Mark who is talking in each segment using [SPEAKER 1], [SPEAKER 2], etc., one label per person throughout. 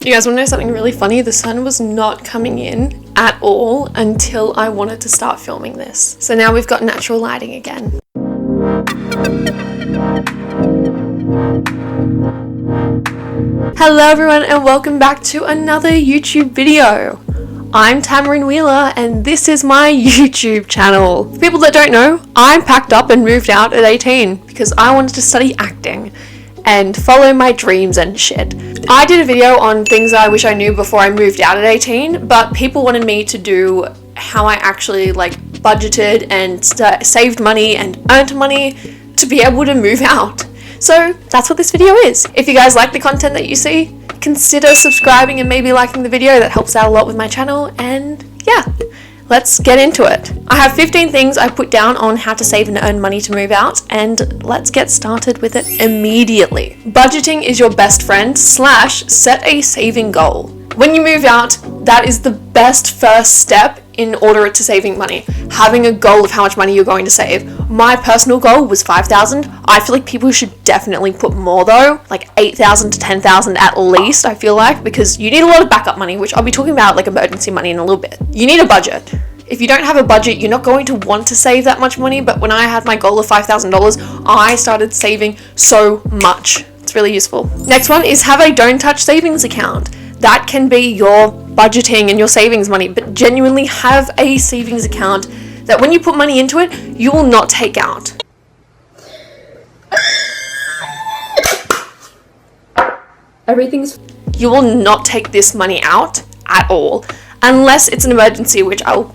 [SPEAKER 1] You guys want to know something really funny? The sun was not coming in at all until I wanted to start filming this. So now we've got natural lighting again. Hello everyone and welcome back to another YouTube video. I'm Tamarin Wheeler and this is my YouTube channel. For people that don't know, I packed up and moved out at 18 because I wanted to study acting and follow my dreams and shit. I did a video on things I wish I knew before I moved out at 18, but people wanted me to do how I actually budgeted and saved money and earned money to be able to move out. So that's what this video is. If you guys like the content that you see, consider subscribing and maybe liking the video. That helps out a lot with my channel. And yeah, let's get into it. I have 15 things I put down on how to save and earn money to move out, and let's get started with it immediately. Budgeting is your best friend / set a saving goal. When you move out, that is the best first step in order to saving money. Having a goal of how much money you're going to save. My personal goal was $5,000. I feel like people should definitely put more though, like $8,000 to $10,000 at least, I feel like, because you need a lot of backup money, which I'll be talking about like emergency money in a little bit. You need a budget. If you don't have a budget, you're not going to want to save that much money, but when I had my goal of $5,000, I started saving so much. It's really useful. Next one is have a don't touch savings account. That can be your budgeting and your savings money, but genuinely have a savings account that when you put money into it, you will not take out. You will not take this money out at all, unless it's an emergency, which I'll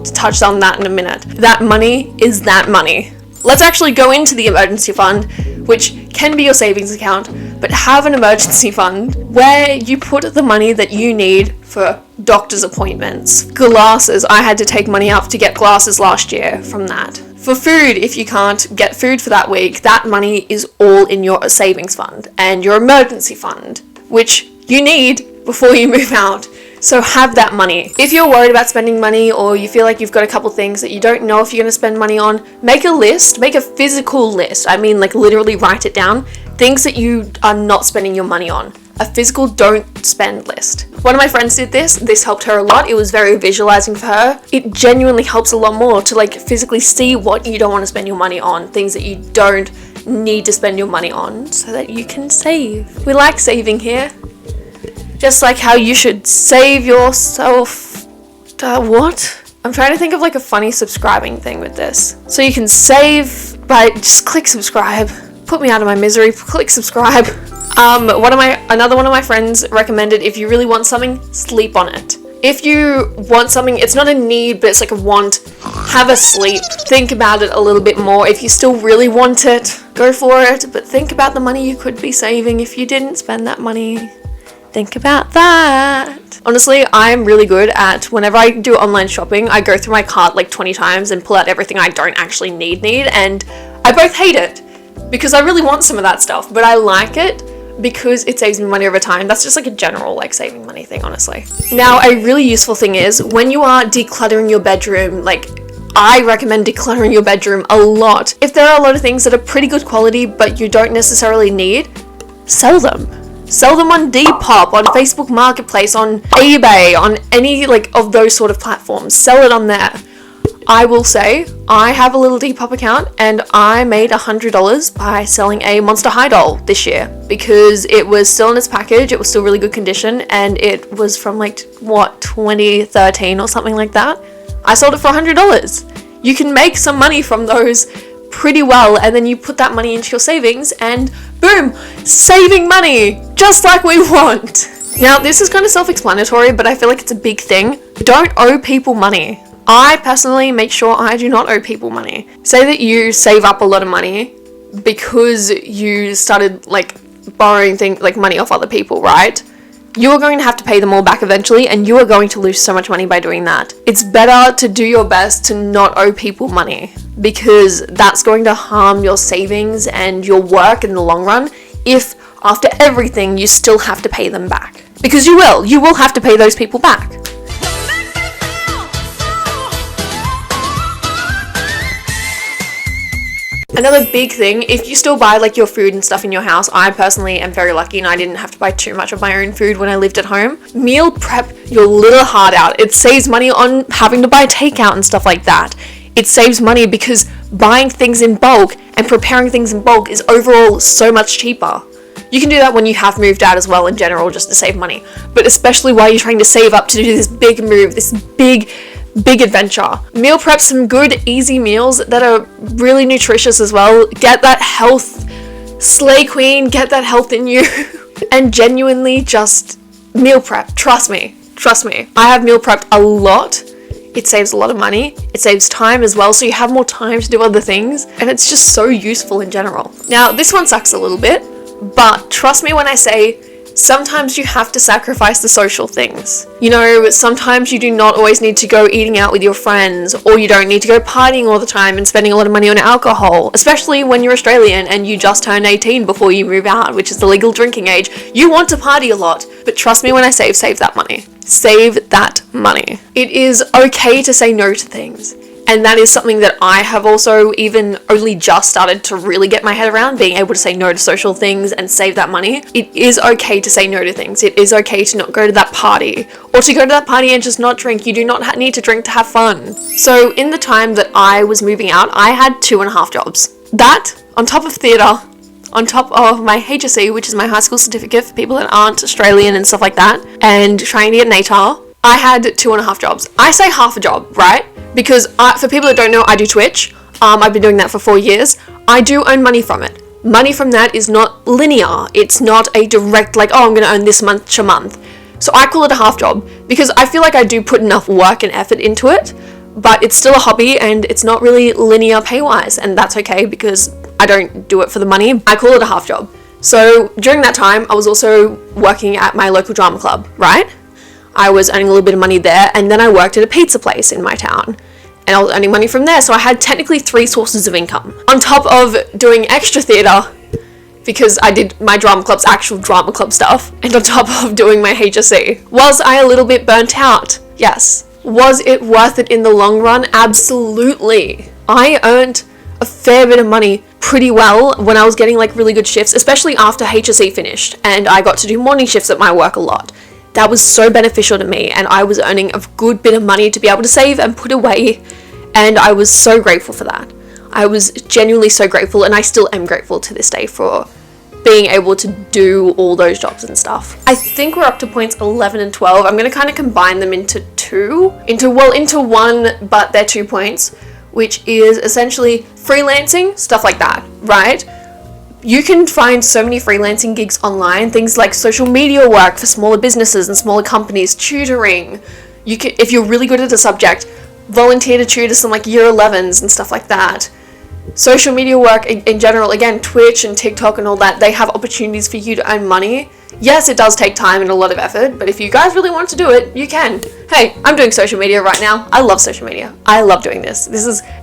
[SPEAKER 1] touch on that in a minute. That money is that money. Let's actually go into the emergency fund, which can be your savings account, but have an emergency fund where you put the money that you need for doctor's appointments. Glasses, I had to take money out to get glasses last year from that. For food, if you can't get food for that week, that money is all in your savings fund and your emergency fund, which you need before you move out. So have that money. If you're worried about spending money or you feel like you've got a couple things that you don't know if you're going to spend money on, make a list, make a physical list. I mean, literally write it down. Things that you are not spending your money on. A physical don't spend list. One of my friends did this. This helped her a lot. It was very visualizing for her. It genuinely helps a lot more to physically see what you don't want to spend your money on. Things that you don't need to spend your money on so that you can save. We like saving here. Just like how you should save yourself. What? I'm trying to think of a funny subscribing thing with this. So you can save by just click subscribe. Put me out of my misery. Click subscribe. Another one of my friends recommended if you really want something, sleep on it. If you want something, it's not a need, but it's like a want. Have a sleep. Think about it a little bit more. If you still really want it, go for it. But think about the money you could be saving if you didn't spend that money. Think about that. Honestly, I'm really good at whenever I do online shopping, I go through my cart 20 times and pull out everything I don't actually need, and I both hate it because I really want some of that stuff, but I like it because it saves me money over time. That's just a general saving money thing, honestly. Now, a really useful thing is when you are decluttering your bedroom, I recommend decluttering your bedroom a lot. If there are a lot of things that are pretty good quality but you don't necessarily need, sell them. Sell them on Depop, on Facebook Marketplace, on eBay, on any of those sort of platforms. Sell it on there. I will say, I have a little Depop account and I made $100 by selling a Monster High doll this year because it was still in its package, it was still really good condition, and it was from 2013 or something like that. I sold it for $100. You can make some money from those pretty well, and then you put that money into your savings and boom, saving money just like we want. Now, this is kind of self-explanatory, but I feel like it's a big thing. Don't owe people money. I personally make sure I do not owe people money. Say that you save up a lot of money because you started borrowing money off other people, right? You are going to have to pay them all back eventually, and you are going to lose so much money by doing that. It's better to do your best to not owe people money because that's going to harm your savings and your work in the long run if after everything you still have to pay them back. Because you will have to pay those people back. Another big thing, if you still buy like your food and stuff in your house, I personally am very lucky and I didn't have to buy too much of my own food when I lived at home. Meal prep your little heart out. It saves money on having to buy takeout and stuff like that. It saves money because buying things in bulk and preparing things in bulk is overall so much cheaper. You can do that when you have moved out as well in general, just to save money. But especially while you're trying to save up to do this big move, this big adventure. Meal prep some good, easy meals that are really nutritious as well. Get that health, slay queen, get that health in you. And genuinely just meal prep. Trust me. I have meal prepped a lot. It saves a lot of money. It saves time as well, so you have more time to do other things. And it's just so useful in general. Now, this one sucks a little bit, but trust me when I say sometimes you have to sacrifice the social things. You know, sometimes you do not always need to go eating out with your friends, or you don't need to go partying all the time and spending a lot of money on alcohol, especially when you're Australian and you just turned 18 before you move out, which is the legal drinking age. You want to party a lot, but trust me when I say save that money. Save that money. It is okay to say no to things. And that is something that I have also even only just started to really get my head around, being able to say no to social things and save that money. It is okay to say no to things. It is okay to not go to that party, or to go to that party and just not drink. You do not need to drink to have fun. So in the time that I was moving out, I had 2.5 jobs. That, on top of theatre, on top of my HSC, which is my high school certificate for people that aren't Australian and stuff like that, and trying to get NATAR, I had 2.5 jobs. I say half a job, right? Because for people that don't know, I do Twitch. I've been doing that for 4 years. I do earn money from it. Money from that is not linear. It's not a direct, like, oh, I'm going to earn this much a month. So I call it a half job because I feel like I do put enough work and effort into it, but it's still a hobby and it's not really linear pay-wise, and that's okay because I don't do it for the money. I call it a half job. So during that time, I was also working at my local drama club, right? I was earning a little bit of money there, and then I worked at a pizza place in my town, and I was earning money from there, so I had technically 3 sources of income. On top of doing extra theatre, because I did my drama club's actual drama club stuff, and on top of doing my HSC. Was I a little bit burnt out? Yes. Was it worth it in the long run? Absolutely. I earned a fair bit of money pretty well when I was getting like really good shifts, especially after HSC finished, and I got to do morning shifts at my work a lot. That was so beneficial to me, and I was earning a good bit of money to be able to save and put away, and I was so grateful for that. I was genuinely so grateful, and I still am grateful to this day for being able to do all those jobs and stuff. I think we're up to points 11 and 12. I'm going to kind of combine them into one, but they're 2 points, which is essentially freelancing, stuff like that, right? You can find so many freelancing gigs online, things like social media work for smaller businesses and smaller companies, tutoring. You can, if you're really good at a subject, volunteer to tutor some like year 11s and stuff like that. Social media work in general, again, Twitch and TikTok and all that, they have opportunities for you to earn money. Yes, it does take time and a lot of effort, but if you guys really want to do it, you can. Hey, I'm doing social media right now. I love social media. I love doing this.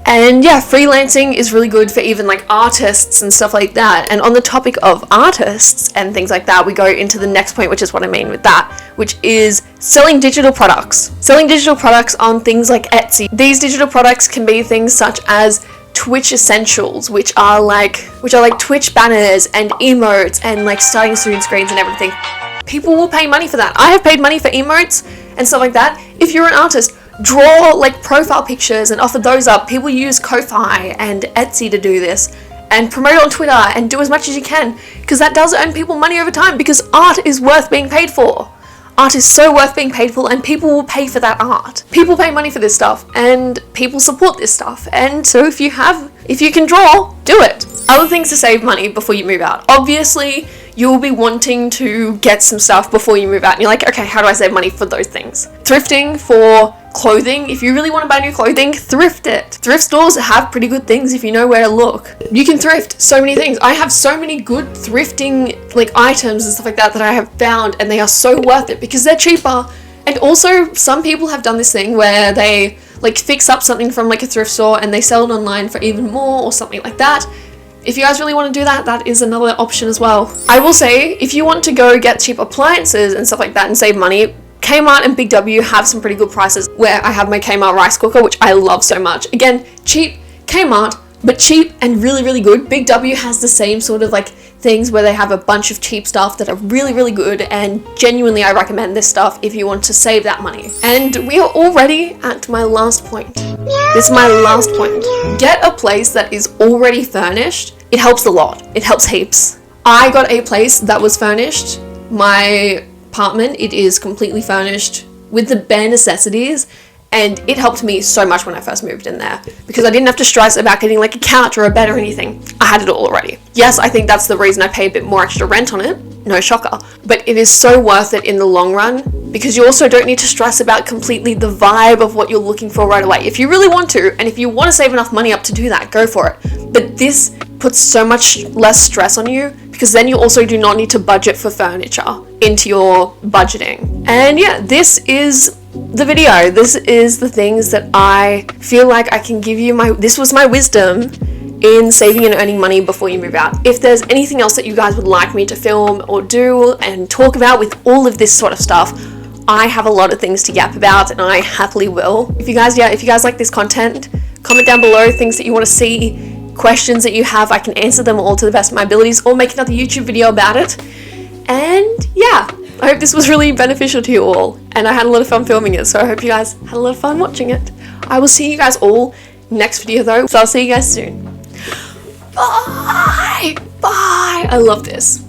[SPEAKER 1] And yeah, freelancing is really good for even like artists and stuff like that. And on the topic of artists and things like that, we go into the next point, which is what I mean with that, which is selling digital products. Selling digital products on things like Etsy. These digital products can be things such as Twitch essentials, which are like Twitch banners and emotes and like starting soon screens and everything. People will pay money for that. I have paid money for emotes and stuff like that. If you're an artist, draw like profile pictures and offer those up. People use Ko-Fi and Etsy to do this, and promote it on Twitter and do as much as you can, because that does earn people money over time, because art is worth being paid for. Art is so worth being paid for, and people will pay for that art. People pay money for this stuff, and people support this stuff. And so if you can draw, do it. Other things to save money before you move out. Obviously, you'll be wanting to get some stuff before you move out, and you're like, okay, how do I save money for those things? Thrifting for clothing. If you really want to buy new clothing, thrift it. Thrift stores have pretty good things if you know where to look. You can thrift so many things. I have so many good thrifting like items and stuff like that I have found, and they are so worth it because they're cheaper. And also, some people have done this thing where they like fix up something from like a thrift store and they sell it online for even more or something like that. If you guys really want to do that, that is another option as well. I will say, if you want to go get cheap appliances and stuff like that and save money, Kmart and Big W have some pretty good prices, where I have my Kmart rice cooker, which I love so much. Again, cheap Kmart, but cheap and really, really good. Big W has the same sort of like things where they have a bunch of cheap stuff that are really, really good, and genuinely I recommend this stuff if you want to save that money. And we are already at my last point. This is my last point. Get a place that is already furnished. It helps a lot. It helps heaps. I got a place that was furnished. My apartment, it is completely furnished with the bare necessities, and it helped me so much when I first moved in there because I didn't have to stress about getting like a couch or a bed or anything. I had it all already. Yes, I think that's the reason I pay a bit more extra rent on it. No shocker. But it is so worth it in the long run because you also don't need to stress about completely the vibe of what you're looking for right away. If you really want to, and if you want to save enough money up to do that, go for it. But this puts so much less stress on you because then you also do not need to budget for furniture into your budgeting. And yeah, this is the video. This is the things that I feel like I can give you. This was my wisdom in saving and earning money before you move out. If there's anything else that you guys would like me to film or do and talk about with all of this sort of stuff, I have a lot of things to yap about and I happily will. If you guys like this content, comment down below things that you want to see, questions that you have. I can answer them all to the best of my abilities or make another YouTube video about it. And yeah, I hope this was really beneficial to you all, and I had a lot of fun filming it, so I hope you guys had a lot of fun watching it. I will see you guys all next video though, so I'll see you guys soon. Bye! Bye! I love this.